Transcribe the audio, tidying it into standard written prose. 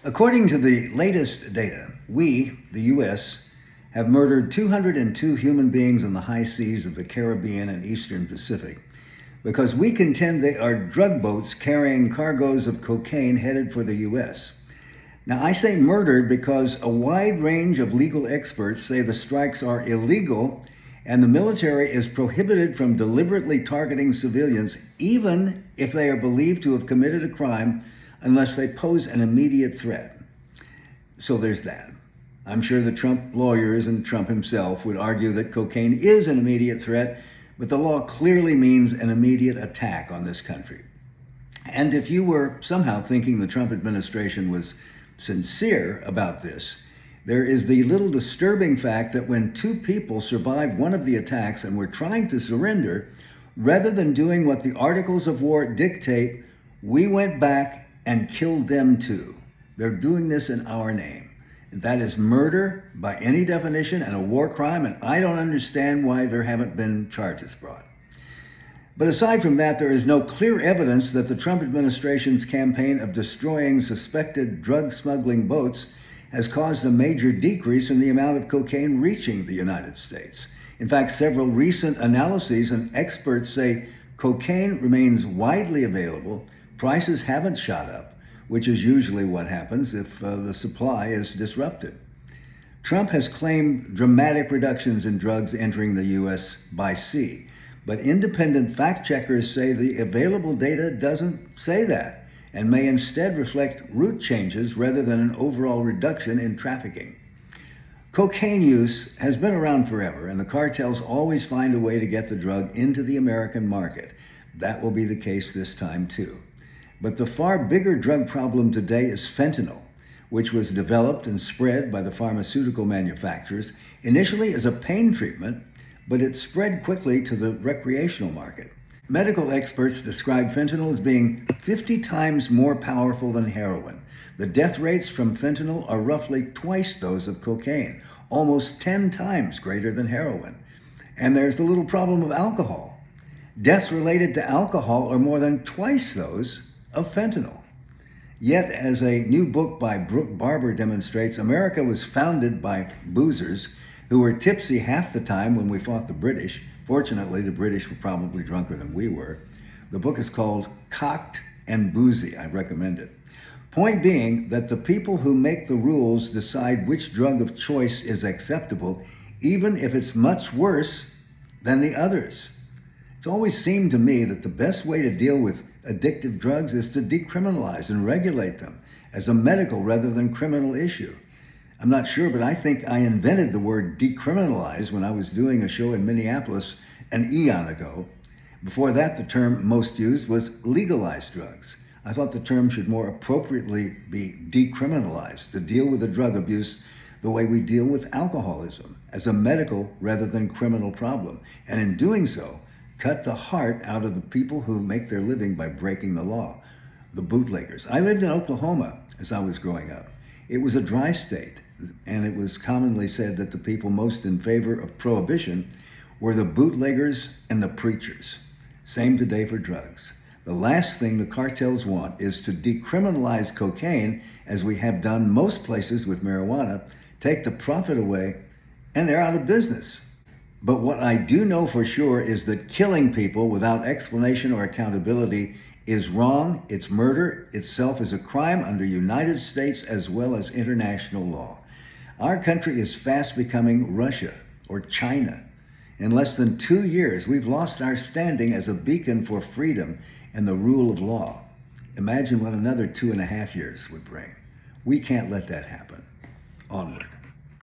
According to the latest data, we, the U.S., have murdered 202 human beings in the high seas of the Caribbean and Eastern Pacific because we contend they are drug boats carrying cargoes of cocaine headed for the U.S. Now, I say murdered because a wide range of legal experts say the strikes are illegal and the military is prohibited from deliberately targeting civilians, even if they are believed to have committed a crime, unless they pose an immediate threat. So there's that. I'm sure the Trump lawyers and Trump himself would argue that cocaine is an immediate threat, but the law clearly means an immediate attack on this country. And if you were somehow thinking the Trump administration was sincere about this, there is the little disturbing fact that when two people survived one of the attacks and were trying to surrender, rather than doing what the Articles of War dictate, we went back and killed them too. They're doing this in our name. That is murder by any definition and a war crime, and I don't understand why there haven't been charges brought. But aside from that, there is no clear evidence that the Trump administration's campaign of destroying suspected drug smuggling boats has caused a major decrease in the amount of cocaine reaching the United States. In fact, several recent analyses and experts say cocaine remains widely available, prices haven't shot up, which is usually what happens if the supply is disrupted. Trump has claimed dramatic reductions in drugs entering the U.S. by sea, but independent fact checkers say the available data doesn't say that and may instead reflect route changes rather than an overall reduction in trafficking. Cocaine use has been around forever, and the cartels always find a way to get the drug into the American market. That will be the case this time too. But the far bigger drug problem today is fentanyl, which was developed and spread by the pharmaceutical manufacturers initially as a pain treatment, but it spread quickly to the recreational market. Medical experts describe fentanyl as being 50 times more powerful than heroin. The death rates from fentanyl are roughly twice those of cocaine, almost 10 times greater than heroin. And there's the little problem of alcohol. Deaths related to alcohol are more than twice those of fentanyl. Yet, as a new book by Brooke Barber demonstrates, America was founded by boozers who were tipsy half the time when we fought the British. Fortunately, the British were probably drunker than we were. The book is called Cocked and Boozy. I recommend it. Point being that the people who make the rules decide which drug of choice is acceptable, even if it's much worse than the others. It's always seemed to me that the best way to deal with addictive drugs is to decriminalize and regulate them as a medical rather than criminal issue. I'm not sure, but I think I invented the word decriminalize when I was doing a show in Minneapolis an eon ago. Before that, the term most used was legalized drugs. I thought the term should more appropriately be decriminalized, to deal with the drug abuse the way we deal with alcoholism, as a medical rather than criminal problem. And in doing so, cut the heart out of the people who make their living by breaking the law, the bootleggers. I lived in Oklahoma as I was growing up. It was a dry state, and it was commonly said that the people most in favor of prohibition were the bootleggers and the preachers. Same today for drugs. The last thing the cartels want is to decriminalize cocaine, as we have done most places with marijuana, take the profit away, and they're out of business. But what I do know for sure is that killing people without explanation or accountability is wrong. It's murder itself is a crime under United States as well as international law. Our country is fast becoming Russia or China. In less than 2 years, we've lost our standing as a beacon for freedom and the rule of law. Imagine what another 2.5 years would bring. We can't let that happen. Onward.